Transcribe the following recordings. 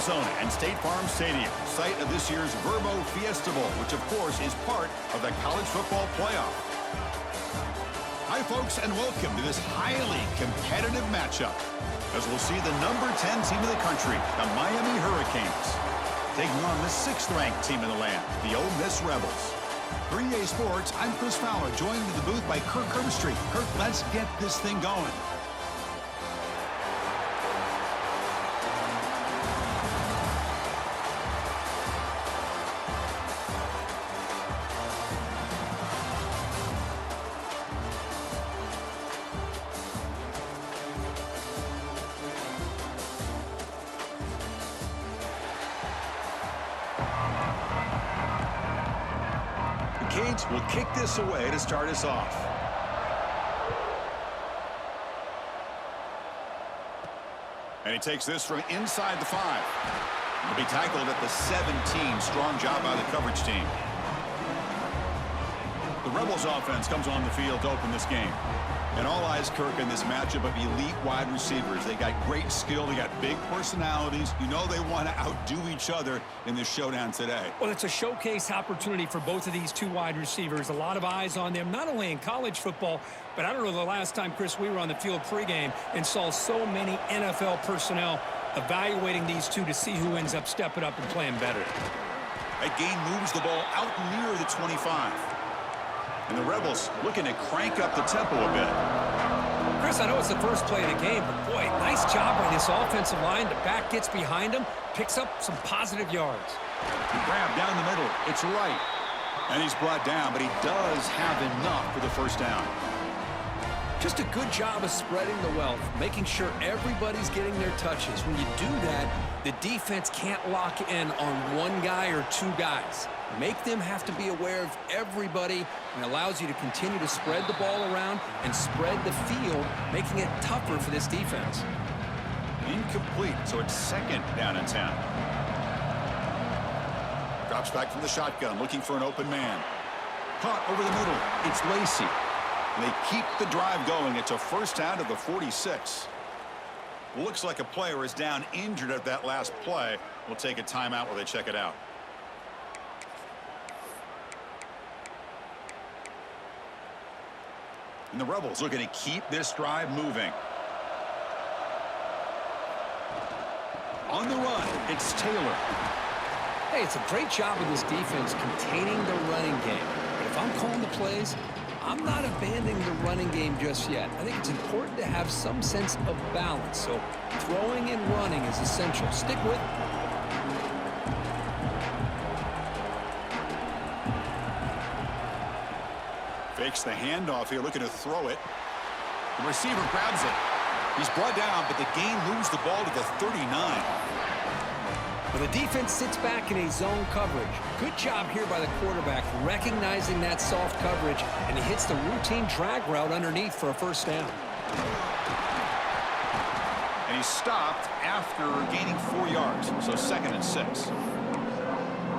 Arizona and State Farm Stadium, site of this year's Verbo Fiesta Bowl, which of course is part of the college football playoff. Hi folks, and welcome to this highly competitive matchup, as we'll see the number 10 team in the country, the Miami Hurricanes, taking on the 6th-ranked team in the land, the Ole Miss Rebels. For EA Sports, I'm Chris Fowler, joined in the booth by Kirk Herbstreit. Kirk, let's get this thing going. Canes will kick this away to start us off. And he takes this from inside the 5. He'll be tackled at the 17. Strong job by the coverage team. The Rebels offense comes on the field to open this game. And all eyes, Kirk, in this matchup of elite wide receivers. They got great skill. They got big personalities. You know they want to outdo each other in this showdown today. Well, it's a showcase opportunity for both of these two wide receivers. A lot of eyes on them, not only in college football, but I don't know the last time, Chris, we were on the field pregame and saw so many NFL personnel evaluating these two to see who ends up stepping up and playing better. That gain moves the ball out near the 25. And the Rebels looking to crank up the tempo a bit. Chris, I know it's the first play of the game, but boy, nice job by this offensive line. The back gets behind him, picks up some positive yards. Grab down the middle. It's right. And he's brought down, but he does have enough for the first down. Just a good job of spreading the wealth, making sure everybody's getting their touches. When you do that, the defense can't lock in on one guy or two guys. Make them have to be aware of everybody, and allows you to continue to spread the ball around and spread the field, making it tougher for this defense. Incomplete, so it's 2nd down and 10. Drops back from the shotgun, looking for an open man. Caught over the middle. It's Lacey. And they keep the drive going. It's a 1st down to the 46. Looks like a player is down injured at that last play. We'll take a timeout while they check it out. And the Rebels looking to keep this drive moving. On the run, it's Taylor. Hey, it's a great job of this defense containing the running game. But if I'm calling the plays, I'm not abandoning the running game just yet. I think it's important to have some sense of balance. So throwing and running is essential. Stick with it. Fakes the handoff here, looking to throw it. The receiver grabs it. He's brought down, but the gain moves the ball to the 39. Well, the defense sits back in a zone coverage. Good job here by the quarterback, recognizing that soft coverage, and he hits the routine drag route underneath for a 1st down. And he's stopped after gaining 4 yards, so 2nd and 6.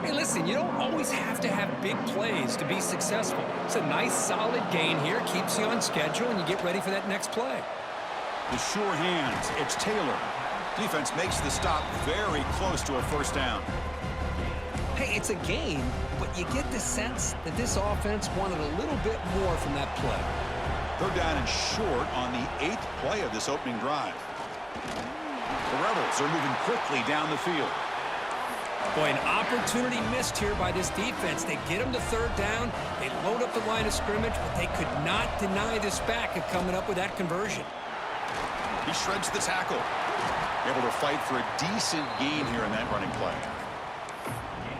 Hey, listen, you don't always have to have big plays to be successful. It's a nice, solid gain here. Keeps you on schedule, and you get ready for that next play. The sure hands. It's Taylor. Defense makes the stop very close to a 1st down. Hey, it's a gain, but you get the sense that this offense wanted a little bit more from that play. 3rd down and short on the 8th play of this opening drive. The Rebels are moving quickly down the field. Boy, an opportunity missed here by this defense. They get them to 3rd down. They load up the line of scrimmage, but they could not deny this back of coming up with that conversion. He shreds the tackle. Able to fight for a decent gain here in that running play.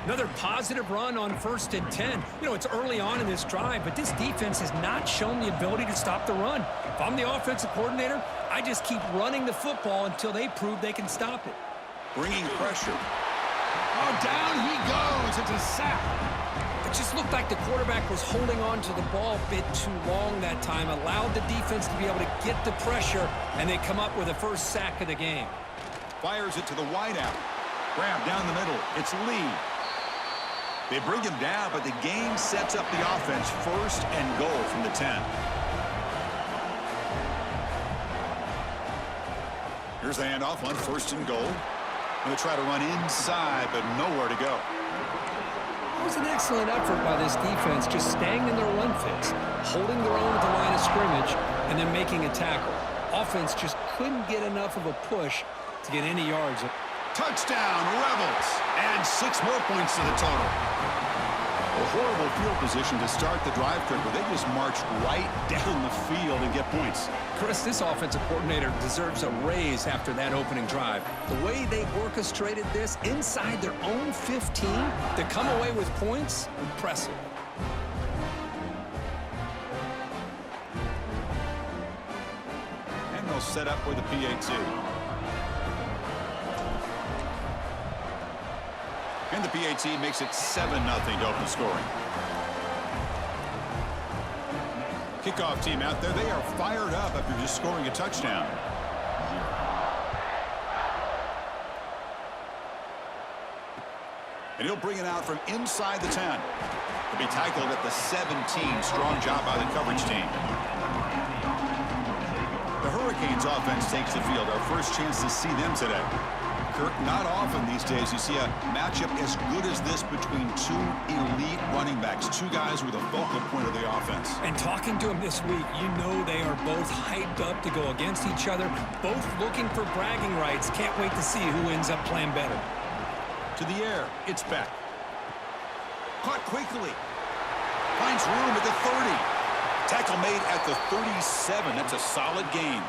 Another positive run on 1st and 10. You know, it's early on in this drive, but this defense has not shown the ability to stop the run. If I'm the offensive coordinator, I just keep running the football until they prove they can stop it. Bringing pressure. Oh, down he goes. It's a sack. It just looked like the quarterback was holding on to the ball a bit too long that time, allowed the defense to be able to get the pressure, and they come up with the 1st sack of the game. Fires it to the wideout. Grab down the middle. It's Lee. They bring him down, but the game sets up the offense 1st and goal from the 10. Here's the handoff on 1st and goal. Going to try to run inside, but nowhere to go. It was an excellent effort by this defense, just staying in their run fits, holding their own at the line of scrimmage, and then making a tackle. Offense just couldn't get enough of a push to get any yards. Touchdown, Rebels, and 6 more points to the total. A horrible field position to start the drive, Kirk, but they just march right down the field and get points. Chris, this offensive coordinator deserves a raise after that opening drive. The way they orchestrated this inside their own 15 to come away with points, impressive. And they'll set up with the PAT. And the PAT makes it 7-0 to open scoring. Kickoff team out there, they are fired up after just scoring a touchdown. And he'll bring it out from inside the 10. He'll be tackled at the 17. Strong job by the coverage team. The Hurricanes offense takes the field. Our first chance to see them today. Kirk, not often these days you see a matchup as good as this between 2 elite running backs, 2 guys with a focal point of the offense. And talking to them this week, you know they are both hyped up to go against each other, both looking for bragging rights. Can't wait to see who ends up playing better. To the air, it's Beck. Caught quickly. Finds room at the 30. Tackle made at the 37. That's a solid gain.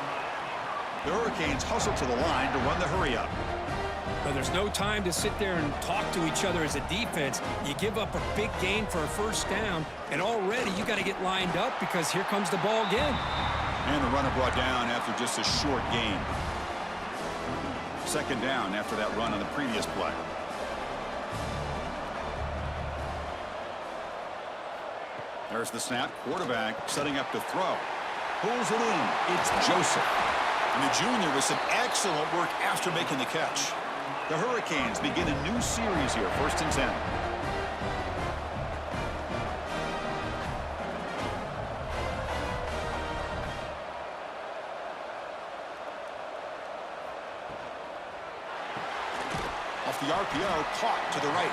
The Hurricanes hustle to the line to run the hurry up. But there's no time to sit there and talk to each other as a defense. You give up a big gain for a first down, and already you got to get lined up because here comes the ball again. And the runner brought down after just a short gain. Second down after that run on the previous play. There's the snap. Quarterback setting up to throw. Pulls it in. It's Joseph. And the junior with some excellent work after making the catch. The Hurricanes begin a new series here, 1st and 10. Off the RPO, caught to the right.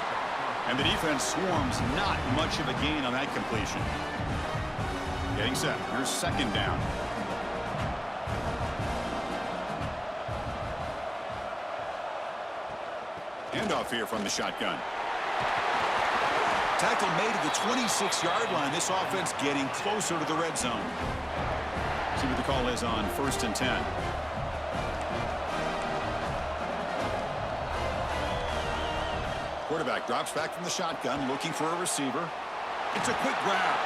And the defense swarms, not much of a gain on that completion. Getting set. Here's 2nd down. Handoff here from the shotgun. Tackle made at the 26-yard line. This offense getting closer to the red zone. See what the call is on 1st and 10. Quarterback drops back from the shotgun, looking for a receiver. It's a quick grab.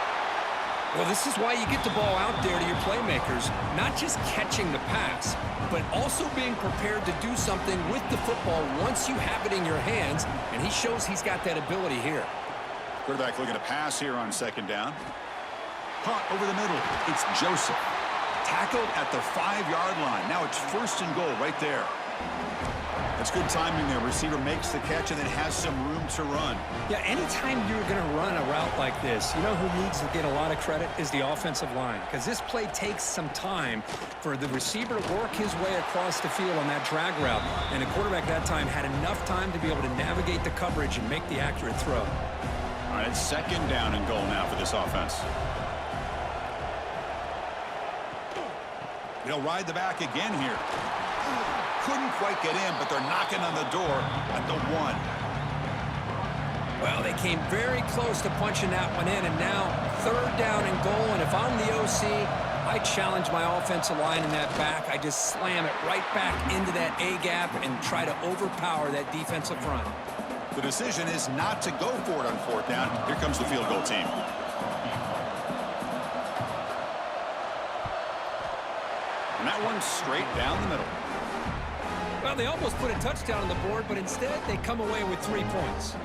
Well, this is why you get the ball out there to your playmakers, not just catching the pass, but also being prepared to do something with the football once you have it in your hands, and he shows he's got that ability here. Quarterback looking to pass here on 2nd down. Caught over the middle. It's Joseph. Tackled at the 5-yard line. Now it's 1st and goal right there. That's good timing there. Receiver makes the catch and then has some room to run. Yeah, anytime you're going to run a route like this, you know who needs to get a lot of credit is the offensive line, because this play takes some time for the receiver to work his way across the field on that drag route, and the quarterback that time had enough time to be able to navigate the coverage and make the accurate throw. All right, it's 2nd down and goal now for this offense. They'll ride the back again here. Couldn't quite get in, but they're knocking on the door at the 1. Well, they came very close to punching that one in, and now 3rd down and goal. And if I'm the OC, I challenge my offensive line in that back. I just slam it right back into that A-gap and try to overpower that defensive front. The decision is not to go for it on 4th down. Here comes the field goal team. And that one's straight down the middle. Well, they almost put a touchdown on the board, but instead they come away with 3 points.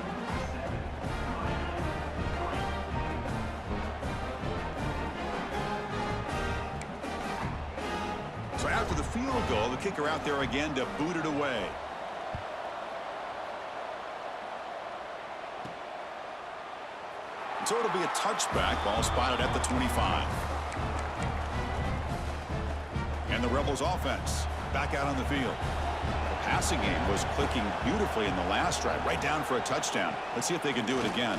So after the field goal, the kicker out there again to boot it away. So it'll be a touchback. Ball spotted at the 25. And the Rebels offense back out on the field. passing game was clicking beautifully in the last drive, right down for a touchdown. Let's see if they can do it again.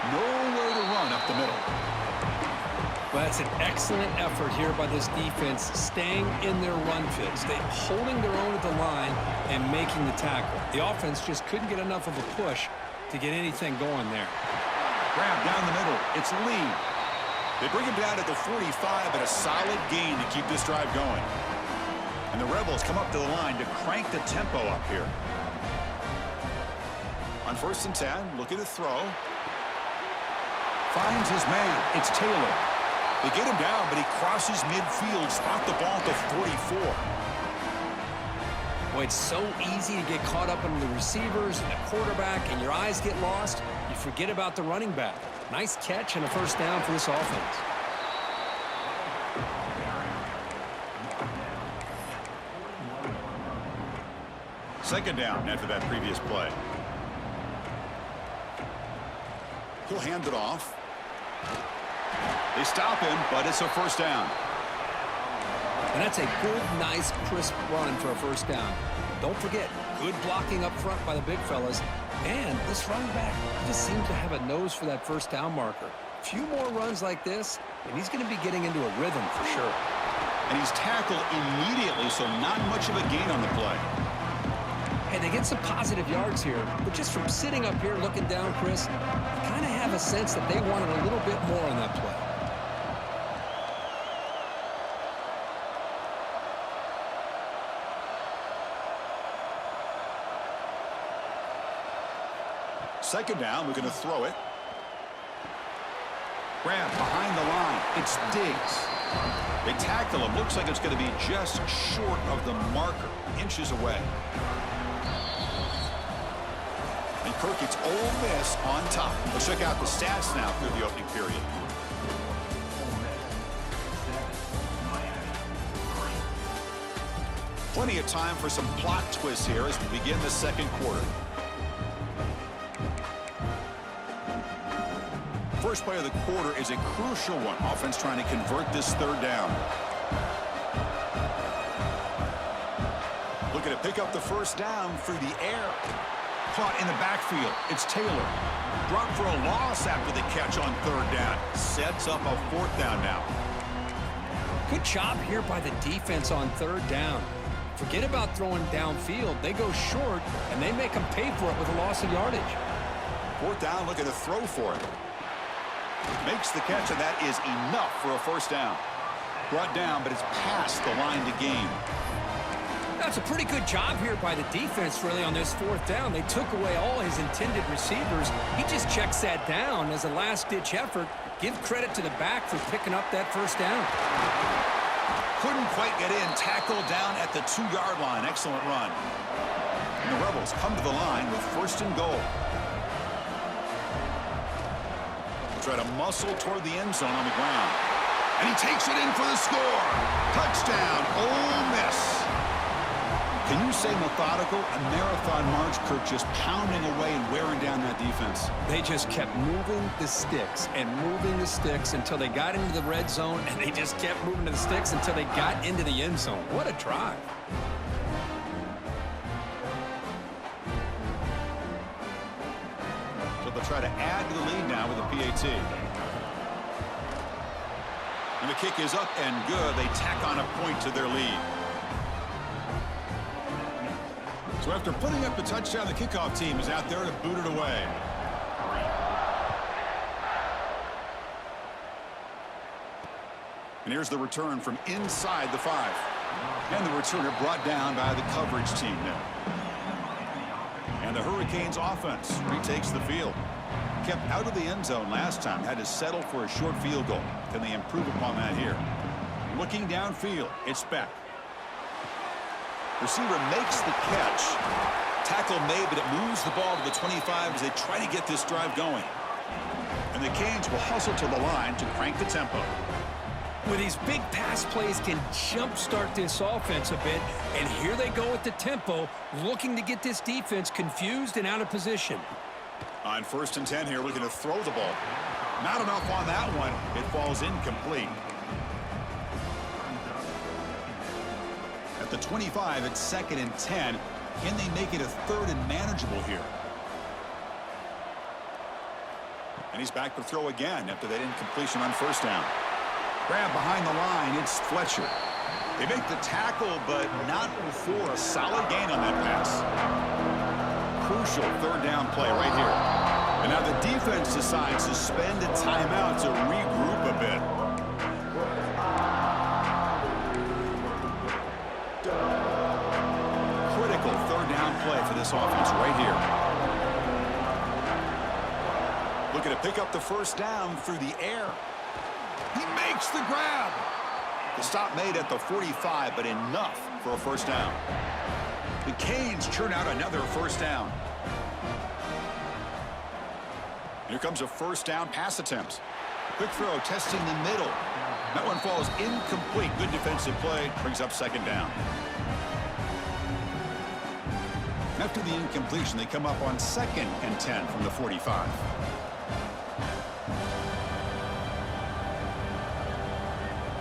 Nowhere to run up the middle. Well, that's an excellent effort here by this defense, staying in their run fits. They're holding their own at the line and making the tackle. The offense just couldn't get enough of a push to get anything going there. Grab down the middle. It's Lee. They bring him down at the 45, and a solid gain to keep this drive going. And the Rebels come up to the line to crank the tempo up here. On 1st and 10, looking to throw. Finds his man. It's Taylor. They get him down, but he crosses midfield, spot the ball at the 44. Boy, it's so easy to get caught up in the receivers and the quarterback, and your eyes get lost. You forget about the running back. Nice catch and a first down for this offense. Second down after that previous play. He'll hand it off. They stop him, but it's a first down. And that's a good, nice, crisp run for a first down. Don't forget, good blocking up front by the big fellas. And this running back just seems to have a nose for that first down marker. A few more runs like this, and he's going to be getting into a rhythm for sure. And he's tackled immediately, so not much of a gain on the play. Hey, they get some positive yards here, but just from sitting up here looking down, Chris, you kind of have a sense that they wanted a little bit more on that play. Second down, we're going to throw it. Grab behind the line. It's Diggs. They tackle him. Looks like it's going to be just short of the marker, inches away. And Kirk gets Ole Miss on top. Let's check out the stats now through the opening period. Plenty of time for some plot twists here as we begin the second quarter. First play of the quarter is a crucial one. Offense trying to convert this third down. Looking to pick up the first down through the air. Caught in the backfield. It's Taylor. Dropped for a loss after the catch on third down. Sets up a fourth down now. Good job here by the defense on third down. Forget about throwing downfield. They go short, and they make them pay for it with a loss of yardage. Fourth down, looking to throw for it. Makes the catch, and that is enough for a first down. Brought down, but it's past the line to gain. That's a pretty good job here by the defense, really, on this fourth down. They took away all his intended receivers. He just checks that down as a last-ditch effort. Give credit to the back for picking up that first down. Couldn't quite get in. Tackled down at the 2-yard line. Excellent run. And the Rebels come to the line with first and goal. Try to muscle toward the end zone on the ground. And he takes it in for the score. Touchdown, Ole Miss. Can you say methodical? A marathon march, Kirk, just pounding away and wearing down that defense. They just kept moving the sticks and moving the sticks until they got into the red zone, and they just kept moving to the sticks until they got into the end zone. What a drive. They'll try to add to the lead now with a PAT. And the kick is up and good. They tack on a point to their lead. So after putting up the touchdown, the kickoff team is out there to boot it away. And here's the return from inside the 5. And the returner brought down by the coverage team now. And the Hurricanes offense retakes the field. Kept out of the end zone last time. Had to settle for a short field goal. Can they improve upon that here? Looking downfield. It's Beck. Receiver makes the catch. Tackle made, but it moves the ball to the 25 as they try to get this drive going. And the Canes will hustle to the line to crank the tempo. Well, these big pass plays can jumpstart this offense a bit, and here they go with the tempo, looking to get this defense confused and out of position. On 1st and 10 here, looking to throw the ball. Not enough on that one. It falls incomplete. At the 25 at 2nd and 10. Can they make it a 3rd and manageable here? And he's back to throw again after that incompletion on 1st down. Grab behind the line. It's Fletcher. They make the tackle, but not before a solid gain on that pass. Crucial 3rd down play right here. And now the defense decides to spend a timeout to regroup a bit. Critical 3rd down play for this offense right here. Looking to pick up the 1st down through the air. He makes the grab. The stop made at the 45, but enough for a 1st down. The Canes churn out another 1st down. Here comes a 1st down pass attempt. Quick throw testing the middle. That one falls incomplete. Good defensive play. Brings up 2nd down. After the incompletion, they come up on 2nd and 10 from the 45.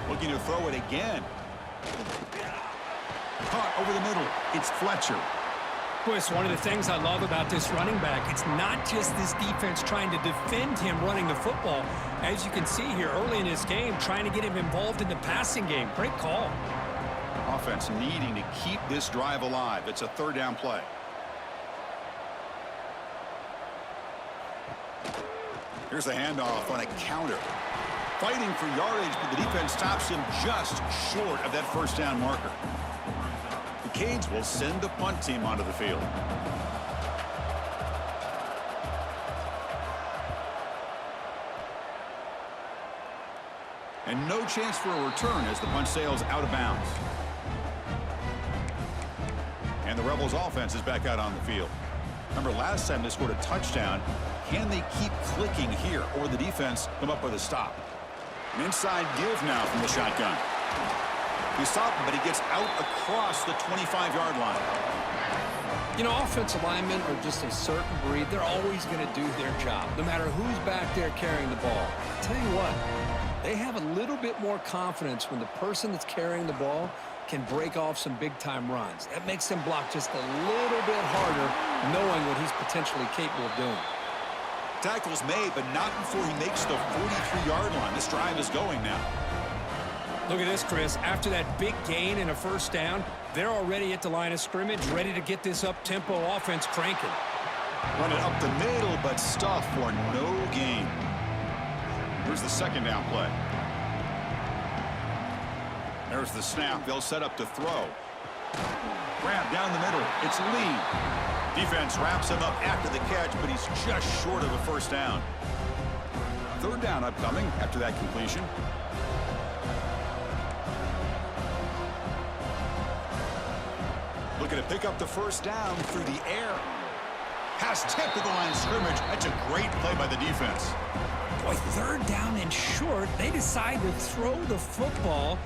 Looking to throw it again. Caught over the middle. It's Fletcher. Boy, it's one of the things I love about this running back. It's not just this defense trying to defend him running the football. As you can see here early in this game, trying to get him involved in the passing game. Great call. Offense needing to keep this drive alive. It's a 3rd down play. Here's the handoff on a counter. Fighting for yardage, but the defense stops him just short of that 1st down marker. The Canes will send the punt team onto the field. And no chance for a return as the punt sails out of bounds. And the Rebels offense is back out on the field. Remember last time they scored a touchdown. Can they keep clicking here, or the defense come up with a stop? An inside give now from the shotgun. He stopped him, but he gets out across the 25-yard line. You know, offensive linemen are just a certain breed. They're always going to do their job, no matter who's back there carrying the ball. I'll tell you what, they have a little bit more confidence when the person that's carrying the ball can break off some big-time runs. That makes them block just a little bit harder, knowing what he's potentially capable of doing. Tackle's made, but not before he makes the 43-yard line. This drive is going now. Look at this, Chris. After that big gain and a 1st down, they're already at the line of scrimmage, ready to get this up-tempo offense cranking. Run it up the middle, but stuff for no gain. Here's the 2nd down play. There's the snap. They'll set up to throw. Grab down the middle. It's Lee. Defense wraps him up after the catch, but he's just short of a 1st down. 3rd down upcoming after that completion. Looking to pick up the 1st down through the air. Pass tip to the line of scrimmage. That's a great play by the defense. Boy, 3rd down and short. They decide to throw the football,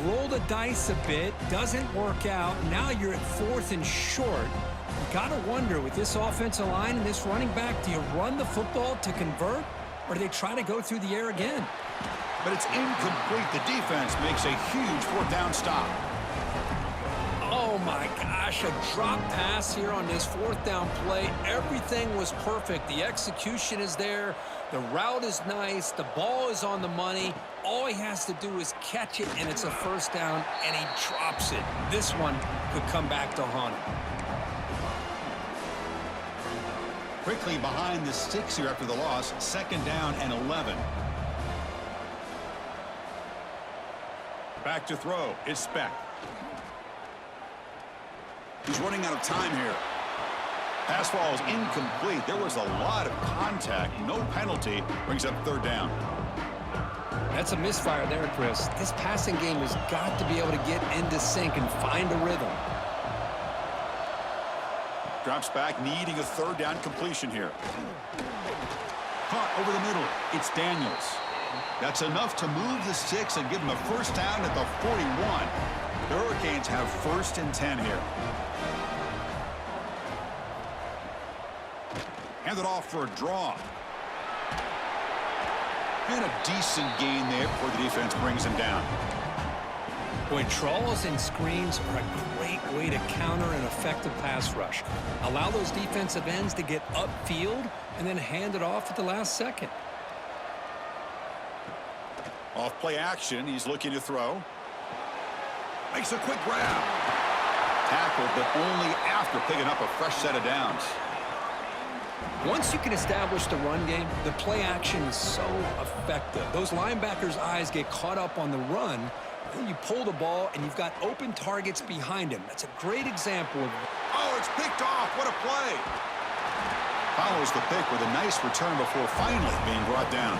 roll the dice a bit, doesn't work out. Now you're at 4th and short. You got to wonder, with this offensive line and this running back, do you run the football to convert, or do they try to go through the air again? But it's incomplete. The defense makes a huge 4th down stop. Oh, my gosh, a drop pass here on this 4th down play. Everything was perfect. The execution is there. The route is nice. The ball is on the money. All he has to do is catch it, and it's a 1st down, and he drops it. This one could come back to haunt him. Quickly behind the sticks here after the loss. 2nd down and 11. Back to throw. It's Speck. He's running out of time here. Pass ball is incomplete. There was a lot of contact. No penalty. Brings up 3rd down. That's a misfire there, Chris. This passing game has got to be able to get into sync and find a rhythm. Drops back, needing a 3rd down completion here. Caught over the middle. It's Daniels. That's enough to move the sticks and give them a 1st down at the 41. The Hurricanes have 1st and 10 here. Hand it off for a draw. And a decent gain there before the defense brings him down. Boy, draws and screens are a great way to counter an effective pass rush. Allow those defensive ends to get upfield and then hand it off at the last second. Off play action, he's looking to throw. Makes a quick grab. Tackled, but only after picking up a fresh set of downs. Once you can establish the run game, the play action is so effective. Those linebackers' eyes get caught up on the run. Then you pull the ball, and you've got open targets behind him. That's a great example of... Oh, it's picked off. What a play. Follows the pick with a nice return before finally being brought down.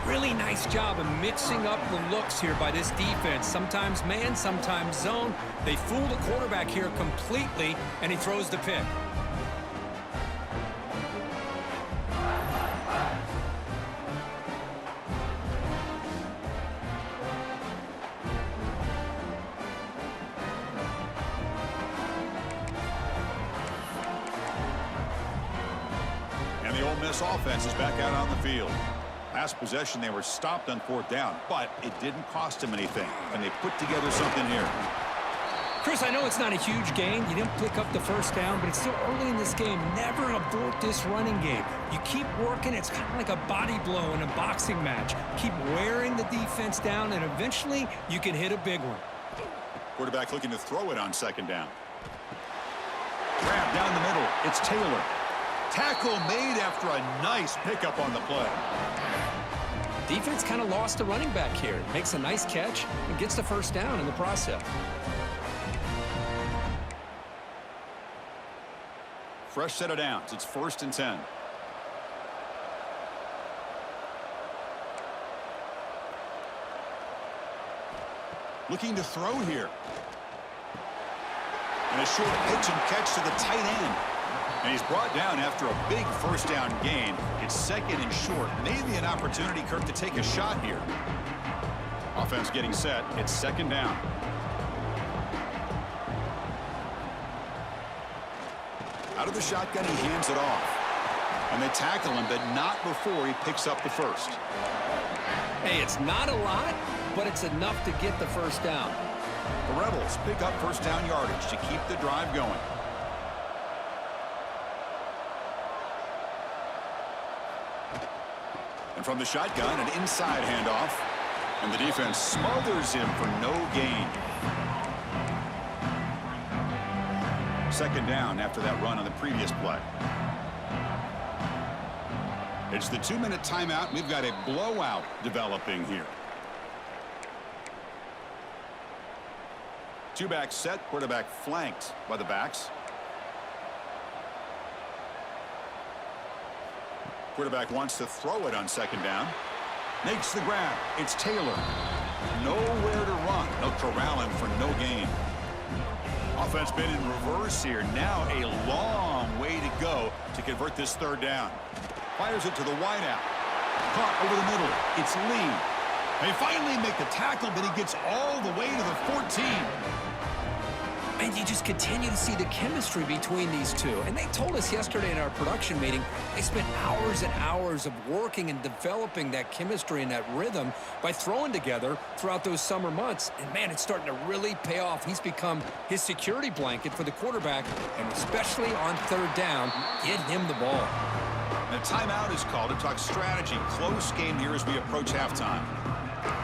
Really nice job of mixing up the looks here by this defense. Sometimes man, sometimes zone. They fool the quarterback here completely, and he throws the pick. And the Ole Miss offense is back out on the field. Last possession, they were stopped on 4th down, but it didn't cost them anything, and they put together something here. Chris, I know it's not a huge gain. You didn't pick up the first down, but it's still early in this game. Never abort this running game. You keep working. It's kind of like a body blow in a boxing match. Keep wearing the defense down, and eventually you can hit a big one. Quarterback looking to throw it on 2nd down. Grab down the middle. It's Taylor. Tackle made after a nice pickup on the play. Defense kind of lost a running back here. Makes a nice catch and gets the first down in the process. Fresh set of downs. It's 1st and 10. Looking to throw here. And a short pitch and catch to the tight end. And he's brought down after a big first down gain. It's 2nd and short. Maybe an opportunity, Kirk, to take a shot here. Offense getting set. It's 2nd down. Out of the shotgun, he hands it off. And they tackle him, but not before he picks up the first. Hey, it's not a lot, but it's enough to get the first down. The Rebels pick up first down yardage to keep the drive going. And from the shotgun, an inside handoff. And the defense smothers him for no gain. 2nd down after that run on the previous play. It's the 2-minute timeout. We've got a blowout developing here. 2-back set, quarterback flanked by the backs. Quarterback wants to throw it on 2nd down. Makes the grab. It's Taylor. Nowhere to run. They'll corral him for no gain. Offense been in reverse here. Now a long way to go to convert this 3rd down. Fires it to the wideout. Caught over the middle. It's Lee. They finally make the tackle, but he gets all the way to the 14. And you just continue to see the chemistry between these two. And they told us yesterday in our production meeting, they spent hours and hours of working and developing that chemistry and that rhythm by throwing together throughout those summer months. And, man, it's starting to really pay off. He's become his security blanket for the quarterback, and especially on 3rd down, get him the ball. And a timeout is called to talk strategy. Close game here as we approach halftime.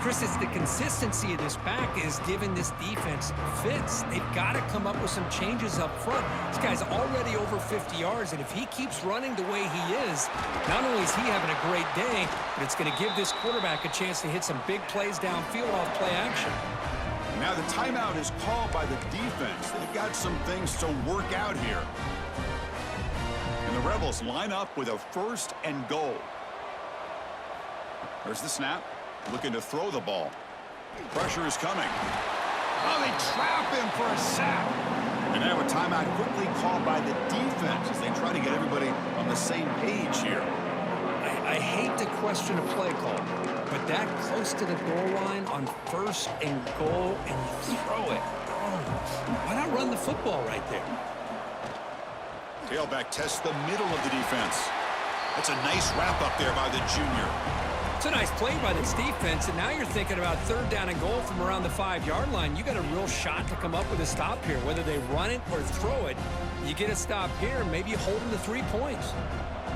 Chris, it's the consistency of this back is giving this defense fits. They've got to come up with some changes up front. This guy's already over 50 yards, and if he keeps running the way he is, not only is he having a great day, but it's going to give this quarterback a chance to hit some big plays downfield off play action. Now the timeout is called by the defense. They've got some things to work out here. And the Rebels line up with a 1st and goal. There's the snap. Looking to throw the ball. Pressure is coming. Oh, they trap him for a sack. And now a timeout quickly called by the defense as they try to get everybody on the same page here. I hate to question a play call, but that close to the goal line on 1st and goal, and you throw it. Oh, why not run the football right there? Tailback tests the middle of the defense. That's a nice wrap up there by the junior. It's a nice play by this defense, and now you're thinking about third down and goal from around the 5-yard line. You got a real shot to come up with a stop here. Whether they run it or throw it, you get a stop here, and maybe you hold them to 3 points.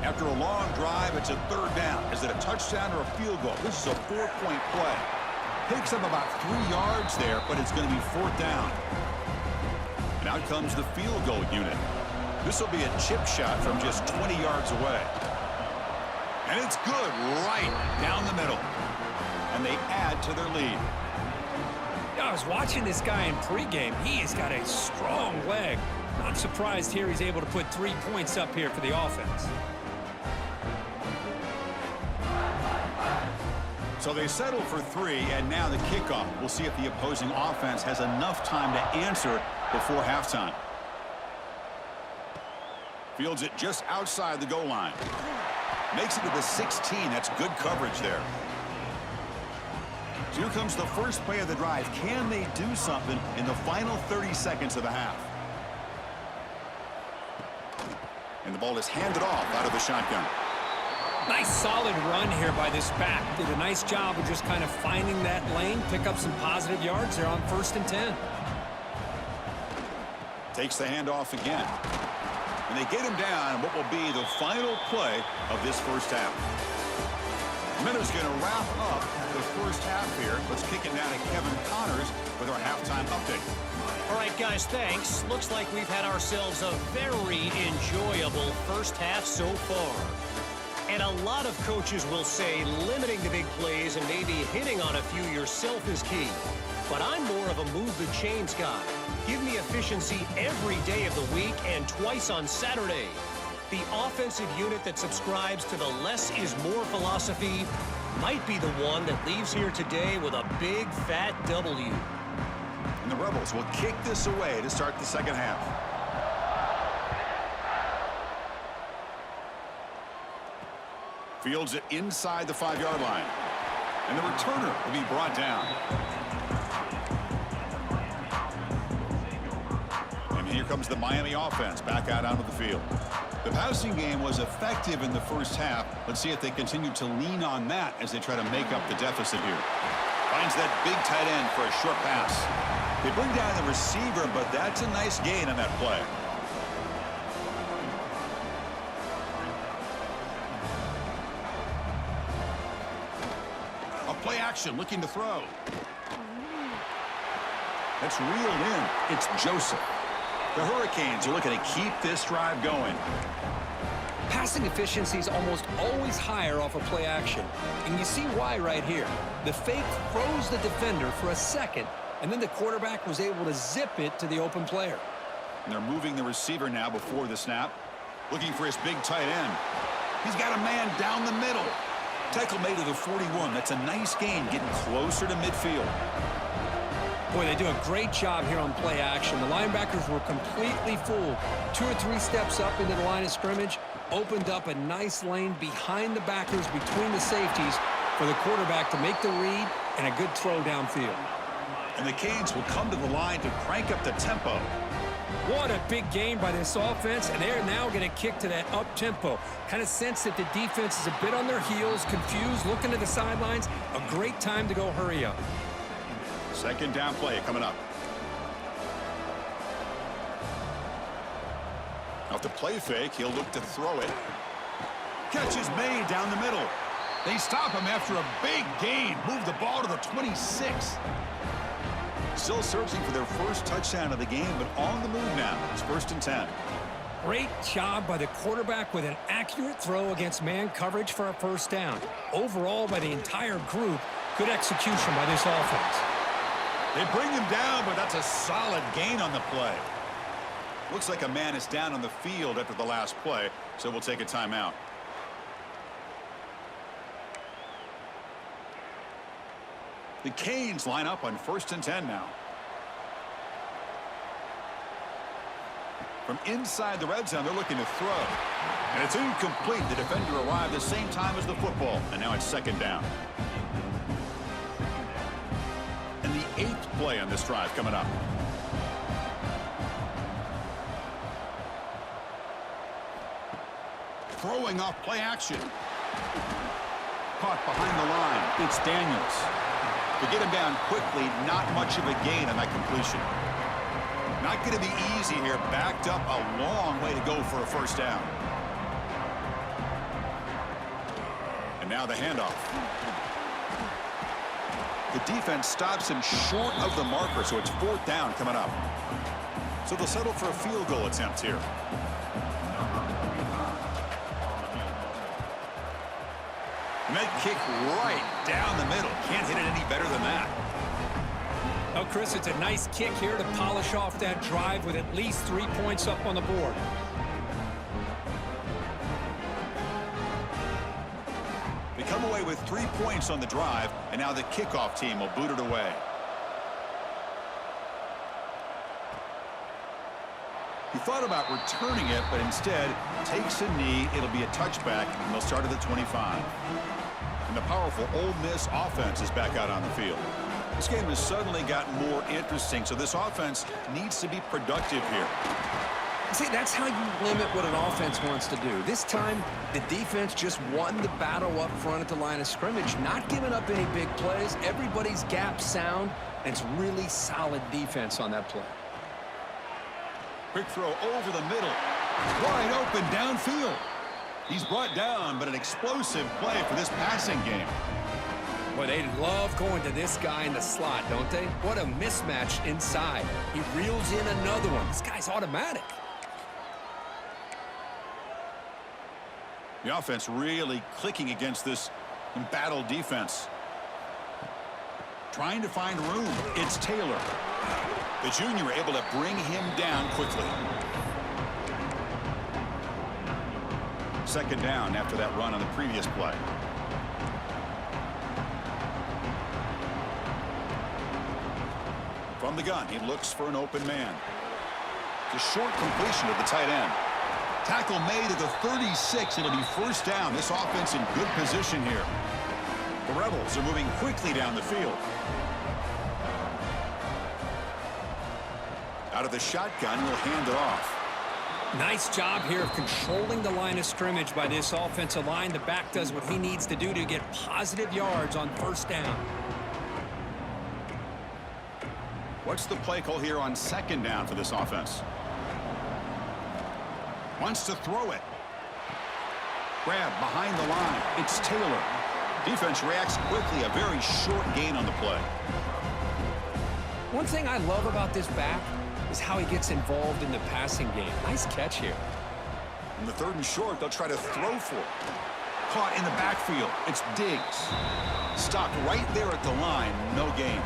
After a long drive, it's a third down. Is it a touchdown or a field goal? This is a 4-point play. Takes up about 3 yards there, but it's going to be 4th down. And out comes the field goal unit. This will be a chip shot from just 20 yards away. And it's good right down the middle. And they add to their lead. I was watching this guy in pregame. He has got a strong leg. Not surprised here he's able to put 3 points up here for the offense. So they settle for 3, and now the kickoff. We'll see if the opposing offense has enough time to answer before halftime. Fields it just outside the goal line. Makes it to the 16. That's good coverage there. So here comes the first play of the drive. Can they do something in the final 30 seconds of the half? And the ball is handed off out of the shotgun. Nice solid run here by this back. Did a nice job of just kind of finding that lane, pick up some positive yards there on 1st and 10. Takes the handoff again. And they get him down in what will be the final play of this first half. Miller's going to wrap up the first half here. Let's kick it now to Kevin Connors with our halftime update. All right, guys, thanks. Looks like we've had ourselves a very enjoyable first half so far. And a lot of coaches will say limiting the big plays and maybe hitting on a few yourself is key. But I'm more of a move the chains guy. Give me efficiency every day of the week and twice on Saturday. The offensive unit that subscribes to the less is more philosophy might be the one that leaves here today with a big fat W. And the Rebels will kick this away to start the second half. Fields it inside the 5-yard line. And the returner will be brought down. And here comes the Miami offense back out onto the field. The passing game was effective in the first half. Let's see if they continue to lean on that as they try to make up the deficit here. Finds that big tight end for a short pass. They bring down the receiver, but that's a nice gain on that play. Play action, looking to throw. That's reeled in. It's Joseph. The Hurricanes are looking to keep this drive going. Passing efficiency is almost always higher off of play action. And you see why right here. The fake froze the defender for a second, and then the quarterback was able to zip it to the open player. And they're moving the receiver now before the snap. Looking for his big tight end. He's got a man down the middle. Tackle made to the 41. That's a nice gain, getting closer to midfield. Boy, they do a great job here on play action. The linebackers were completely fooled. 2 or 3 steps up into the line of scrimmage, opened up a nice lane behind the backers between the safeties for the quarterback to make the read and a good throw downfield. And the Canes will come to the line to crank up the tempo. What a big game by this offense, and they're now going to kick to that up-tempo. Kind of sense that the defense is a bit on their heels, confused, looking to the sidelines. A great time to go hurry up. Second down play coming up. Off the play fake, he'll look to throw it. Catch is made down the middle. They stop him after a big gain. Move the ball to the 26. Still searching for their first touchdown of the game, but on the move now. It's 1st and 10. Great job by the quarterback with an accurate throw against man coverage for a first down. Overall, by the entire group, good execution by this offense. They bring him down, but that's a solid gain on the play. Looks like a man is down on the field after the last play, so we'll take a timeout. The Canes line up on 1st and 10 now. From inside the red zone, they're looking to throw. And it's incomplete. The defender arrived the same time as the football, and now it's 2nd down. And the 8th play on this drive coming up. Throwing off play action. caught behind the line. It's Daniels. To get him down quickly, not much of a gain on that completion. Not going to be easy here. Backed up a long way to go for a first down. And now the handoff. The defense stops him short of the marker, so it's fourth down coming up. So they'll settle for a field goal attempt here. And that kick right down the middle. Can't hit it any better than that. Oh, Chris, it's a nice kick here to polish off that drive with at least 3 points up on the board. They come away with 3 points on the drive, and now the kickoff team will boot it away. He thought about returning it, but instead takes a knee. It'll be a touchback, and they'll start at the 25. And the powerful Ole Miss offense is back out on the field. This game has suddenly gotten more interesting, so this offense needs to be productive here. See, that's how you limit what an offense wants to do. This time, the defense just won the battle up front at the line of scrimmage, not giving up any big plays. Everybody's gap sound, and it's really solid defense on that play. Quick throw over the middle. Wide open downfield. He's brought down, but an explosive play for this passing game. Boy, they love going to this guy in the slot, don't they? What a mismatch inside. He reels in another one. This guy's automatic. The offense really clicking against this embattled defense. Trying to find room. It's Taylor. The junior able to bring him down quickly. Second down after that run on the previous play. From the gun, he looks for an open man. It's a short completion to the tight end. Tackle made at the 36. It'll be first down. This offense in good position here. The Rebels are moving quickly down the field. Out of the shotgun, will hand it off. Nice job here of controlling the line of scrimmage by this offensive line. The back does what he needs to do to get positive yards on first down. What's the play call here on second down for this offense? Wants to throw it. Grab behind the line. It's Taylor. Defense reacts quickly. A very short gain on the play. One thing I love about this back is how he gets involved in the passing game. Nice catch here. In the third and short, they'll try to throw for it. Caught in the backfield. It's Diggs. Stopped right there at the line. No gain.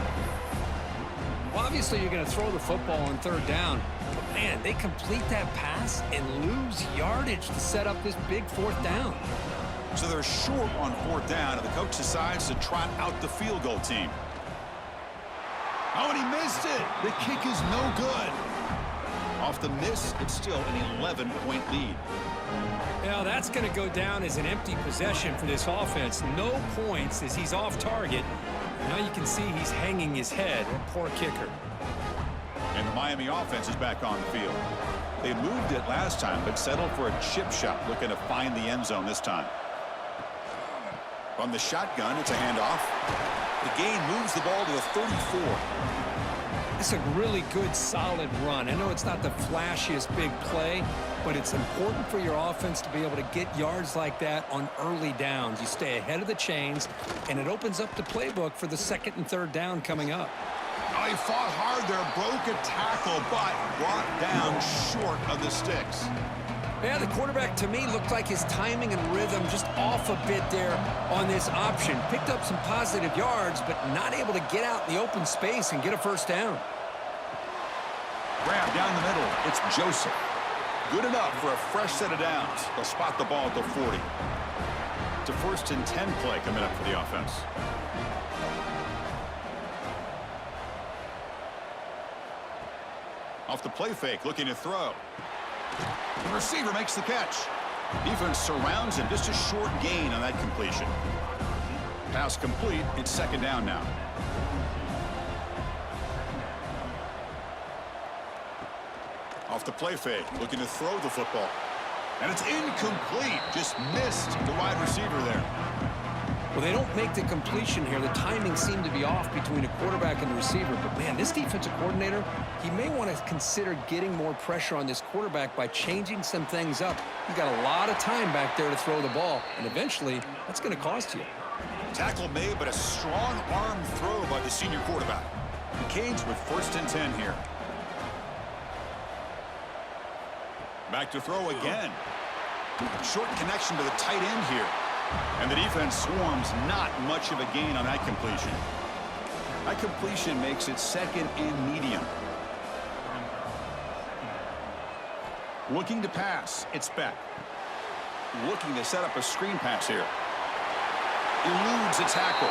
Well, obviously, you're going to throw the football on third down. But, man, they complete that pass and lose yardage to set up this big fourth down. So they're short on fourth down, and the coach decides to trot out the field goal team. Oh, and he missed it. The kick is no good. Off the miss, it's still an 11-point lead. Now, that's going to go down as an empty possession for this offense. No points as he's off target. Now you can see he's hanging his head. Poor kicker. And the Miami offense is back on the field. They moved it last time, but settled for a chip shot, looking to find the end zone this time. From the shotgun, it's a handoff. The gain moves the ball to the 34. It's a really good, solid run. I know it's not the flashiest big play, but it's important for your offense to be able to get yards like that on early downs. You stay ahead of the chains, and it opens up the playbook for the second and third down coming up. Oh, he fought hard there, broke a tackle, but brought down short of the sticks. Yeah, the quarterback, to me, looked like his timing and rhythm just off a bit there on this option. Picked up some positive yards, but not able to get out in the open space and get a first down. Grab down the middle. It's Joseph. Good enough for a fresh set of downs. They'll spot the ball at the 40. It's a first and 10 play coming up for the offense. Off the play fake, looking to throw. The receiver makes the catch. Defense surrounds him. Just a short gain on that completion. Pass complete. It's second down now. Off the play fake, looking to throw the football. And it's incomplete. Just missed the wide receiver there. Well, they don't make the completion here. The timing seemed to be off between a quarterback and the receiver. But, man, this defensive coordinator, he may want to consider getting more pressure on this quarterback by changing some things up. He's got a lot of time back there to throw the ball, and eventually that's going to cost you. Tackle made, but a strong arm throw by the senior quarterback. The Canes with 1st and 10 here. Back to throw again. Short connection to the tight end here. And the defense swarms, not much of a gain on that completion. That completion makes it 2nd and medium. Looking to pass. It's Beck. Looking to set up a screen pass here. Eludes a tackle.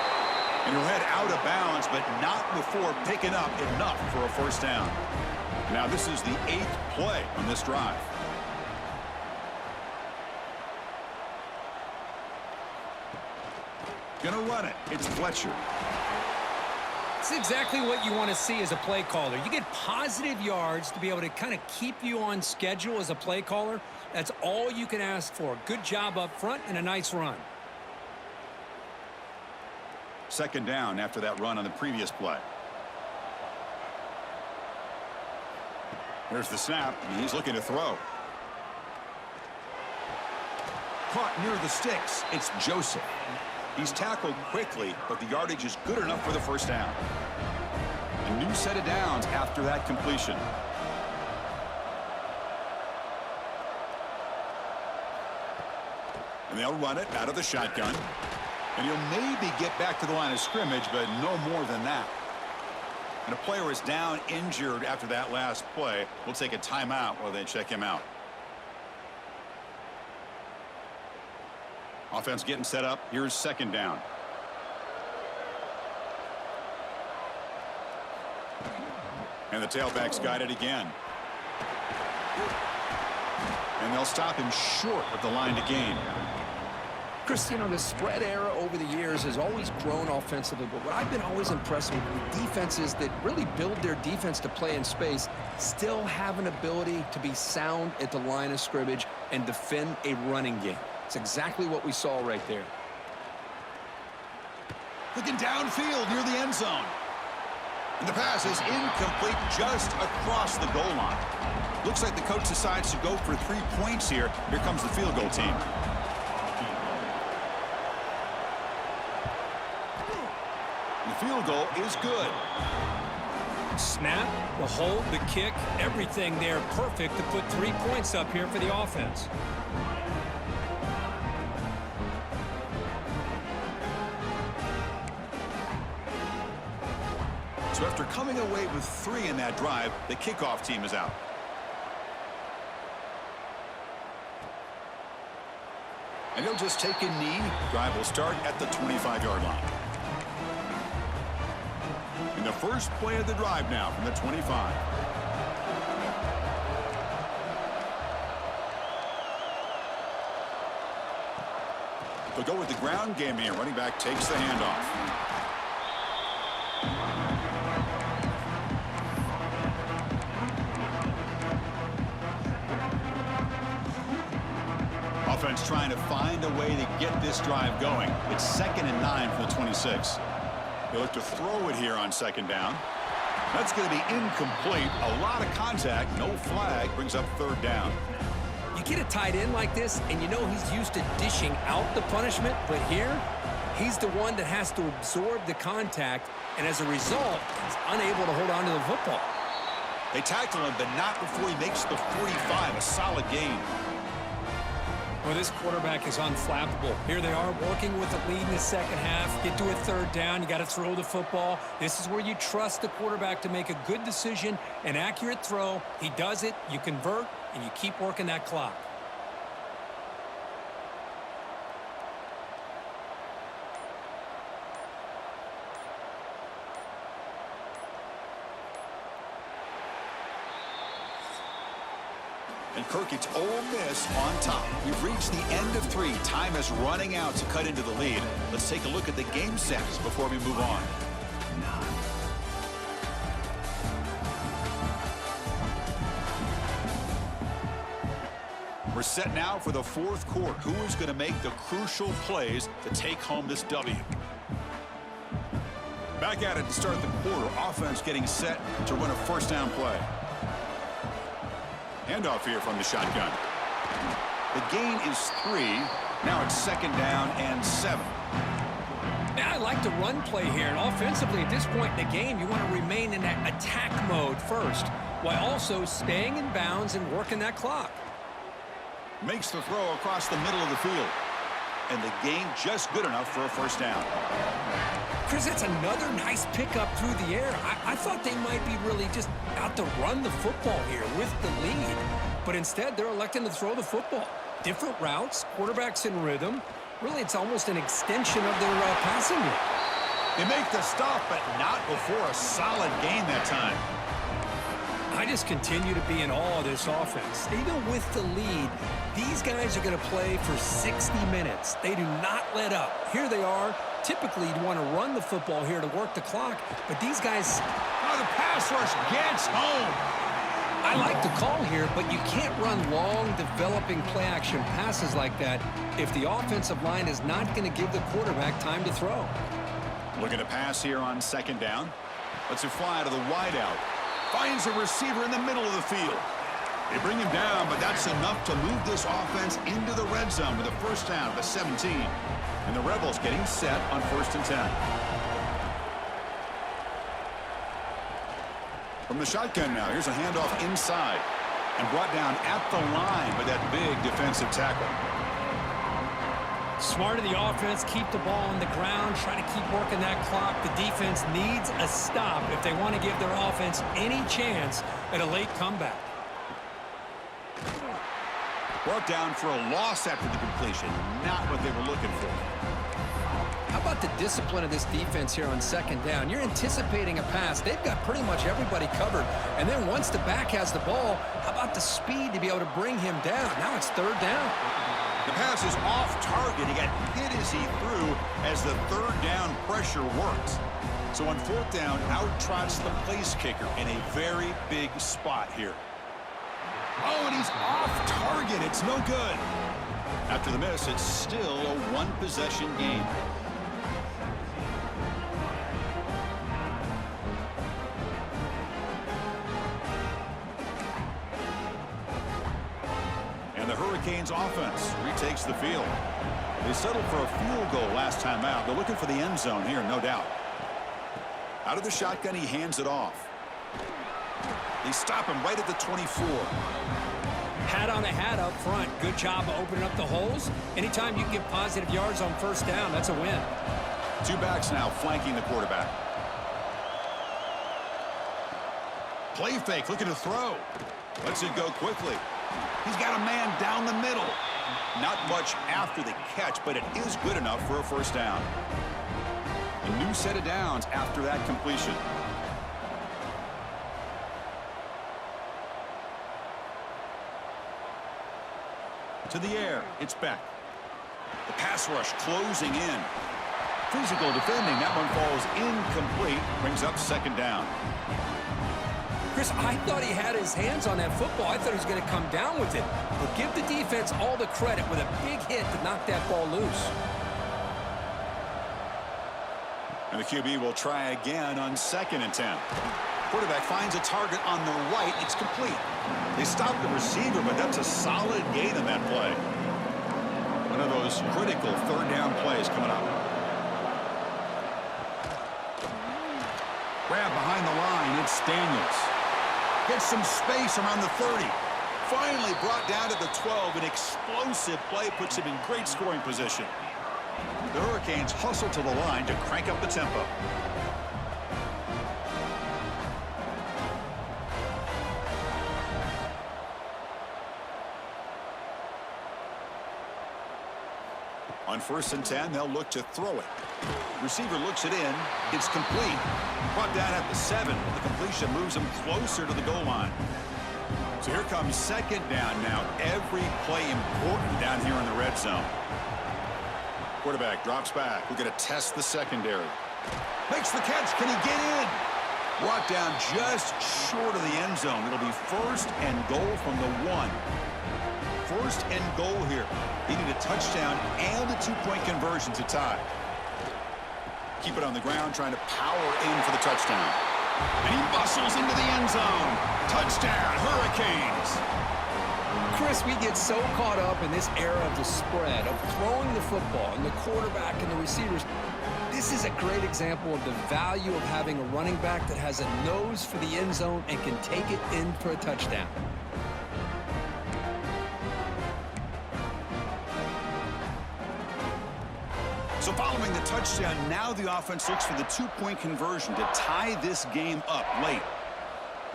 And he'll head out of bounds, but not before picking up enough for a 1st down. Now this is the 8th play on this drive. Gonna run it. It's Fletcher. It's exactly what you want to see as a play caller. You get positive yards to be able to kind of keep you on schedule as a play caller. That's all you can ask for. Good job up front and a nice run. 2nd down after that run on the previous play. Here's the snap. He's looking to throw. Caught near the sticks. It's Joseph. He's tackled quickly, but the yardage is good enough for the 1st down. A new set of downs after that completion. And they'll run it out of the shotgun. And he'll maybe get back to the line of scrimmage, but no more than that. And a player is down injured after that last play. We'll take a timeout while they check him out. Offense getting set up. Here's 2nd down. And the tailback's got it again. And they'll stop him short of the line to gain. Chris, you know, the spread era over the years has always grown offensively, but what I've been always impressed with defenses that really build their defense to play in space still have an ability to be sound at the line of scrimmage and defend a running game. It's exactly what we saw right there. Looking downfield near the end zone. And the pass is incomplete just across the goal line. Looks like the coach decides to go for 3 points here. Here comes the field goal team. The field goal is good. Snap, the hold, the kick, everything there perfect to put 3 points up here for the offense. So after coming away with 3 in that drive, the kickoff team is out. And they'll just take a knee. Drive will start at the 25-yard line. And the first play of the drive now from the 25. They'll go with the ground game here. Running back takes the handoff. Offense trying to find a way to get this drive going. It's 2nd and 9 for the 26. They look to throw it here on 2nd down. That's going to be incomplete. A lot of contact. No flag. Brings up 3rd down. You get a tight end like this, and you know he's used to dishing out the punishment, but here, he's the one that has to absorb the contact, and as a result, he's unable to hold on to the football. They tackle him, but not before he makes the 45. A solid gain. Well, this quarterback is unflappable. Here they are working with the lead in the 2nd half. Get to a 3rd down. You got to throw the football. This is where you trust the quarterback to make a good decision, an accurate throw. He does it, you convert, and you keep working that clock. And Kirk, it's Ole Miss on top. We've reached the end of 3. Time is running out to cut into the lead. Let's take a look at the game stats before we move on. We're set now for the fourth quarter. Who is going to make the crucial plays to take home this W? Back at it to start the quarter. Offense getting set to run a first down play. Handoff here from the shotgun. The gain is 3. Now it's second down and 7. Now, I like the run play here. And offensively, at this point in the game, you want to remain in that attack mode first, while also staying in bounds and working that clock. Makes the throw across the middle of the field. And the gain just good enough for a first down. Chris, that's another nice pickup through the air. I thought they might be really just out to run the football here with the lead. But instead, they're electing to throw the football. Different routes, quarterbacks in rhythm. Really, it's almost an extension of their passing game. They make the stop, but not before a solid gain that time. I just continue to be in awe of this offense. Even with the lead, these guys are going to play for 60 minutes. They do not let up. Here they are. Typically, you'd want to run the football here to work the clock, but these guys... Oh, the pass rush gets home. I like the call here, but you can't run long, developing play-action passes like that if the offensive line is not going to give the quarterback time to throw. Looking to pass here on second down. Lets it fly to the wideout. Finds a receiver in the middle of the field. They bring him down, but that's enough to move this offense into the red zone with a first down at the 17. And the Rebels getting set on 1st and 10. From the shotgun now, here's a handoff inside. And brought down at the line by that big defensive tackle. Smart of the offense, keep the ball on the ground, try to keep working that clock. The defense needs a stop if they want to give their offense any chance at a late comeback. Brought down for a loss after the completion. Not what they were looking for. How about the discipline of this defense here on second down? You're anticipating a pass. They've got pretty much everybody covered. And then once the back has the ball, how about the speed to be able to bring him down? Now it's third down. The pass is off target. He got hit as he threw as the third down pressure works. So on fourth down, out trots the place kicker in a very big spot here. Oh, and he's off target. It's no good. After the miss, it's still a one-possession game. And the Hurricanes offense retakes the field. They settled for a field goal last time out. They're looking for the end zone here, no doubt. Out of the shotgun, he hands it off. They stop him right at the 24. Hat on a hat up front. Good job of opening up the holes. Anytime you can get positive yards on first down, that's a win. Two backs now flanking the quarterback. Play fake, looking to throw. Lets it go quickly. He's got a man down the middle. Not much after the catch, but it is good enough for a first down. A new set of downs after that completion. To the air, it's Beck. The pass rush closing in. Physical defending, that one falls incomplete. Brings up second down. Chris, I thought he had his hands on that football. I thought he was going to come down with it. But give the defense all the credit with a big hit to knock that ball loose. And the QB will try again on 2nd and 10. Quarterback finds a target on the right. It's complete. They stop the receiver, but that's a solid gain in that play. One of those critical third down plays coming up. Grab behind the line. It's Daniels. Gets some space around the 30. Finally brought down to the 12. An explosive play puts him in great scoring position. The Hurricanes hustle to the line to crank up the tempo. On 1st and 10, they'll look to throw it. Receiver looks it in. It's complete. Brought down at the 7. The completion moves him closer to the goal line. So here comes second down now. Every play important down here in the red zone. Quarterback drops back. We're going to test the secondary. Makes the catch. Can he get in? Brought down just short of the end zone. It'll be 1st and goal from the 1. first and goal here. He needed a touchdown and a two-point conversion to tie. Keep it on the ground, trying to power in for the touchdown. And he bustles into the end zone. Touchdown, Hurricanes. Chris, we get so caught up in this era of the spread, of throwing the football, and the quarterback and the receivers. This is a great example of the value of having a running back that has a nose for the end zone and can take it in for a touchdown. So following the touchdown, now the offense looks for the two-point conversion to tie this game up late.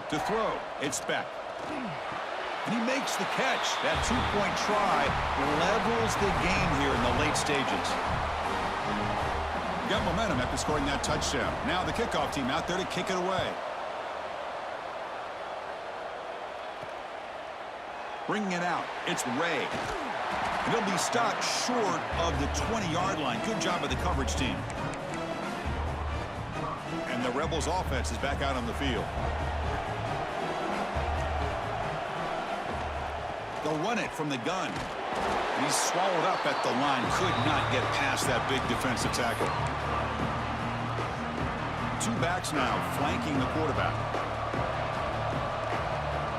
To throw, it's Beck. And he makes the catch. That two-point try levels the game here in the late stages. Got momentum after scoring that touchdown. Now the kickoff team out there to kick it away. Bringing it out, it's Ray. And he'll be stopped short of the 20-yard line. Good job by the coverage team. And the Rebels offense is back out on the field. They'll run it from the gun. And he's swallowed up at the line. Could not get past that big defensive tackle. Two backs now flanking the quarterback.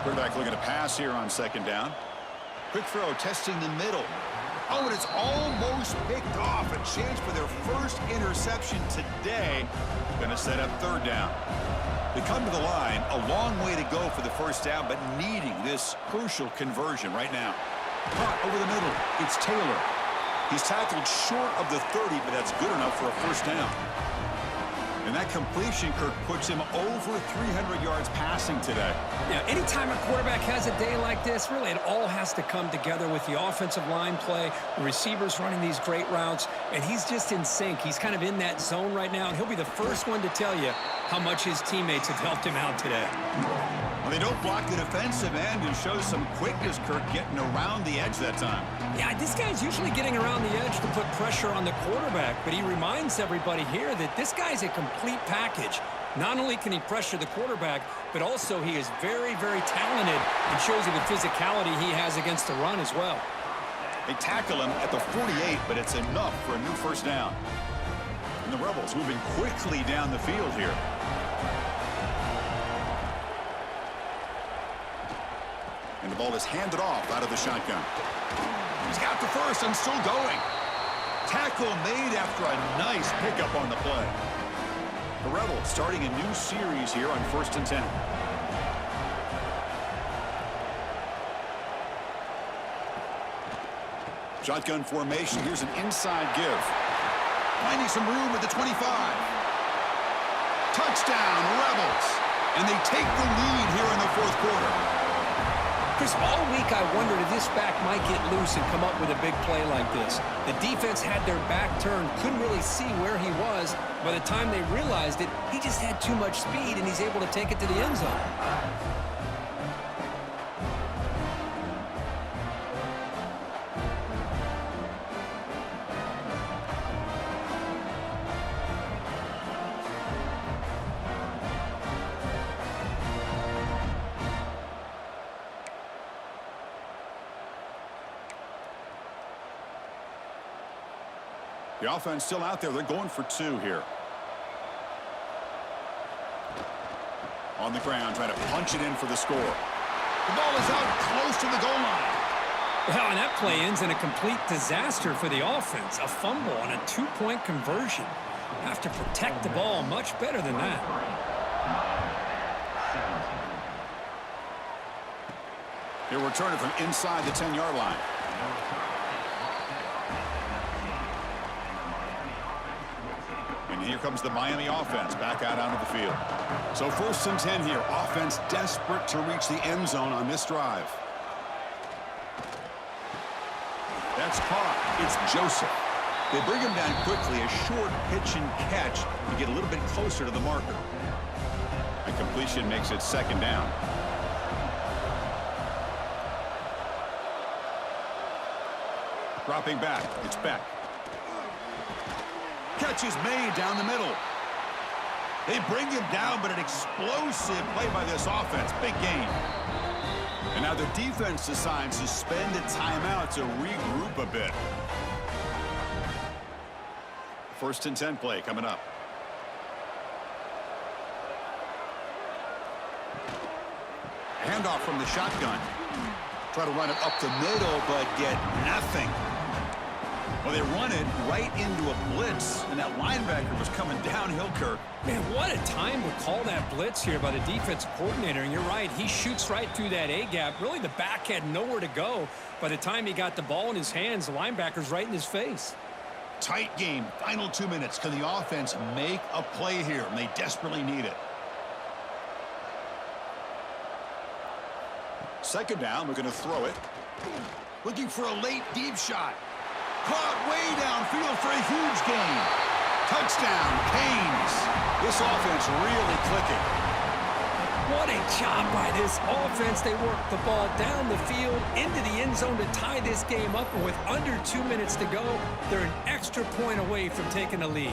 Quarterback looking to pass here on second down. Quick throw, testing the middle. Oh, and it's almost picked off. A chance for their first interception today. Going to set up third down. They come to the line, a long way to go for the first down, but needing this crucial conversion right now. Caught over the middle. It's Taylor. He's tackled short of the 30, but that's good enough for a first down. And that completion, Kirk, puts him over 300 yards passing today. Yeah, anytime a quarterback has a day like this, really it all has to come together with the offensive line play, the receivers running these great routes, and he's just in sync. He's kind of in that zone right now, and he'll be the first one to tell you how much his teammates have helped him out today. Well, they don't block the defensive end and show some quickness, Kirk, getting around the edge that time. Yeah, this guy's usually getting around the edge to put pressure on the quarterback, but he reminds everybody here that this guy's a complete package. Not only can he pressure the quarterback, but also he is very, very talented and shows you the physicality he has against the run as well. They tackle him at the 48, but it's enough for a new first down. And the Rebels moving quickly down the field here. And the ball is handed off out of the shotgun. He's got the first and still going. Tackle made after a nice pickup on the play. The Rebels starting a new series here on 1st and 10. Shotgun formation. Here's an inside give. Finding some room at the 25. Touchdown, Rebels. And they take the lead here in the fourth quarter. Chris, all week I wondered if this back might get loose and come up with a big play like this. The defense had their back turned, couldn't really see where he was. By the time they realized it, he just had too much speed, and he's able to take it to the end zone. The offense still out there. They're going for two here. On the ground, trying to punch it in for the score. The ball is out close to the goal line. Well, and that play ends in a complete disaster for the offense. A fumble on a two-point conversion. Have to protect the ball much better than that. He'll return it from inside the 10-yard line. And here comes the Miami offense back out onto the field. So 1st and 10 here. Offense desperate to reach the end zone on this drive. That's caught. It's Joseph. They bring him down quickly. A short pitch and catch to get a little bit closer to the marker. A completion makes it second down. Dropping back. It's Beck. Catch is made down the middle. They bring him down, but an explosive play by this offense. Big gain. And now the defense decides to spend a timeout to regroup a bit. First and 10 play coming up. Handoff from the shotgun. Try to run it up the middle, but get nothing. Well, they run it right into a blitz, and that linebacker was coming downhill, Kirk. Man, what a time to call that blitz here by the defensive coordinator. And you're right, he shoots right through that A-gap. Really, the back had nowhere to go. By the time he got the ball in his hands, the linebacker's right in his face. Tight game. Final 2 minutes. Can the offense make a play here? And they desperately need it. Second down, we're going to throw it. Looking for a late deep shot. Caught way downfield for a huge gain. Touchdown, Canes. This offense really clicking. What a job by this offense. They worked the ball down the field into the end zone to tie this game up. And with under 2 minutes to go, they're an extra point away from taking a lead.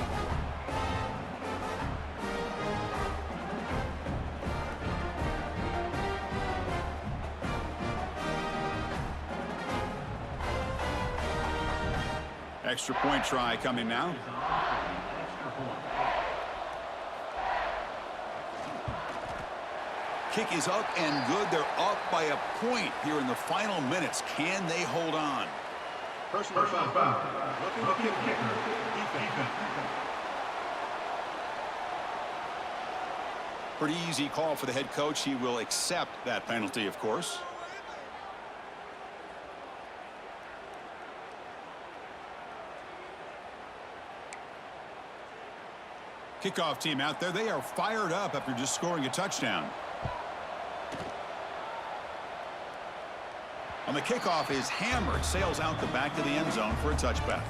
Extra point try coming now. Kick is up and good. They're up by a point here in the final minutes. Can they hold on? Personal foul. Looking kicker. Defense. Pretty easy call for the head coach. He will accept that penalty, of course. Kickoff team out there. They are fired up after just scoring a touchdown. On the kickoff is hammered. Sails out the back of the end zone for a touchback.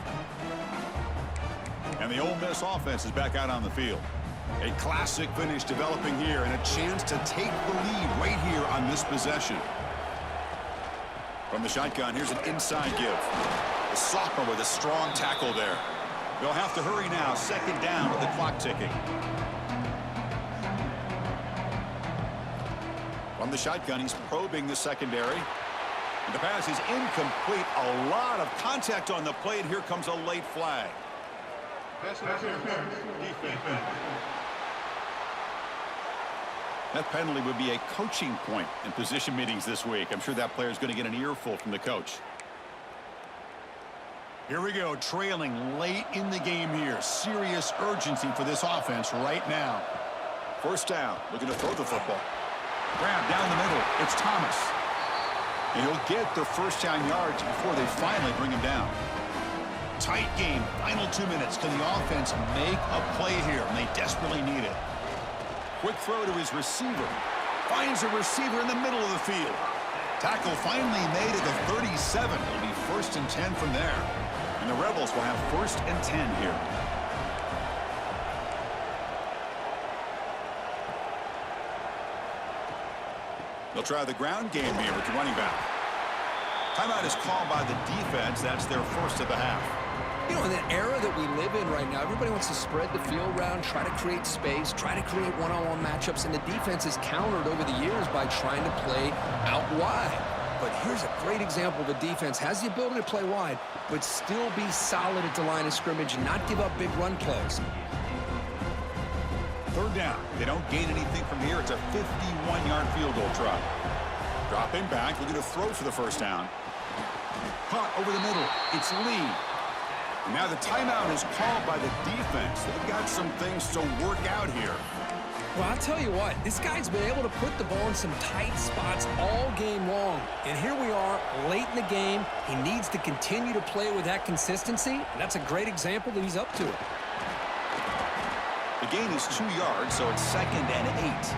And the Ole Miss offense is back out on the field. A classic finish developing here and a chance to take the lead right here on this possession. From the shotgun, here's an inside give. The sophomore with a strong tackle there. They'll have to hurry now. Second down with the clock ticking. From the shotgun, he's probing the secondary. And the pass is incomplete. A lot of contact on the play, and here comes a late flag. Defense. That penalty would be a coaching point in position meetings this week. I'm sure that player is going to get an earful from the coach. Here we go, trailing late in the game here. Serious urgency for this offense right now. First down, looking to throw the football. Grab down the middle, it's Thomas. And he'll get the first down yards before they finally bring him down. Tight game, final 2 minutes. Can the offense make a play here? And they desperately need it. Quick throw to his receiver. Finds a receiver in the middle of the field. Tackle finally made at the 37. It'll be first and 10 from there. And the Rebels will have first and 10 here. They'll try the ground game here with the running back. Timeout is called by the defense. That's their first of the half. You know, in the era that we live in right now, everybody wants to spread the field around, try to create space, try to create one-on-one matchups, and the defense is countered over the years by trying to play out wide. But here's a great example of a defense has the ability to play wide, but still be solid at the line of scrimmage and not give up big run plays. Third down. They don't gain anything from here. It's a 51-yard field goal try. Dropping back, looking to throw for the first down. Caught over the middle. It's Lee. And now the timeout is called by the defense. They've got some things to work out here. Well, I'll tell you what, this guy's been able to put the ball in some tight spots all game long. And here we are, late in the game. He needs to continue to play with that consistency, and that's a great example that he's up to it. The gain is 2 yards, so it's second and 8.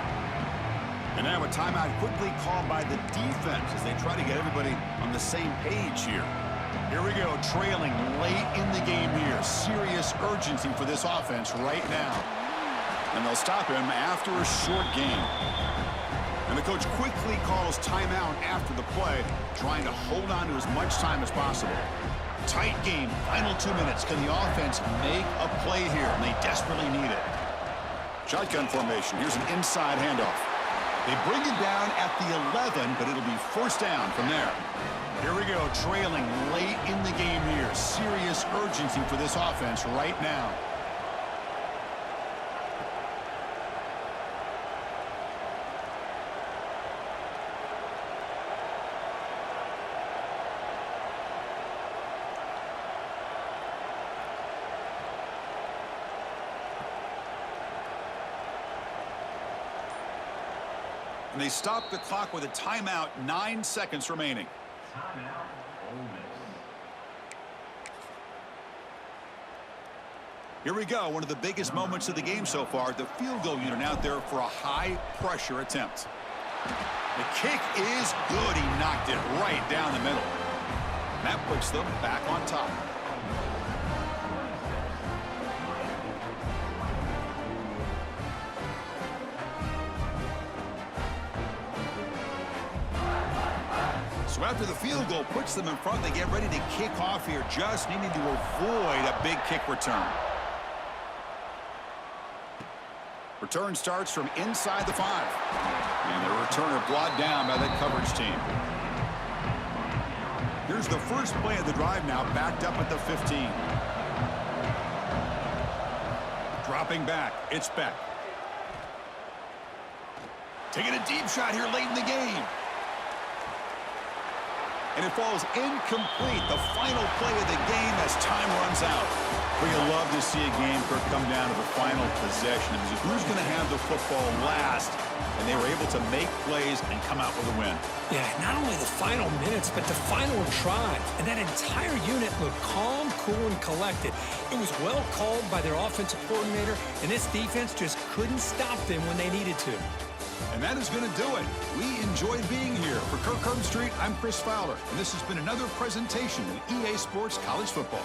And now a timeout quickly called by the defense as they try to get everybody on the same page here. Here we go, trailing late in the game here. Serious urgency for this offense right now. And they'll stop him after a short game. And the coach quickly calls timeout after the play, trying to hold on to as much time as possible. Tight game, final 2 minutes. Can the offense make a play here? And they desperately need it. Shotgun formation. Here's an inside handoff. They bring it down at the 11, but it'll be first down from there. Here we go, trailing late in the game here. Serious urgency for this offense right now. And they stop the clock with a timeout, 9 seconds remaining. Timeout, Ole Miss. Here we go, one of the biggest moments of the game so far. The field goal unit out there for a high-pressure attempt. The kick is good. He knocked it right down the middle. And that puts them back on top. So after the field goal puts them in front, they get ready to kick off here, just needing to avoid a big kick return. Return starts from inside the 5. And the returner brought down by that coverage team. Here's the first play of the drive now, backed up at the 15. Dropping back, it's Beck. Taking a deep shot here late in the game. And it falls incomplete, the final play of the game as time runs out. We love to see a game come down to the final possession. Who's going to have the football last? And they were able to make plays and come out with a win. Yeah, not only the final minutes, but the final drive. And that entire unit looked calm, cool, and collected. It was well called by their offensive coordinator, and this defense just couldn't stop them when they needed to. And that is going to do it. We enjoyed being here. For Kirk Street, I'm Chris Fowler, and this has been another presentation of EA Sports College Football.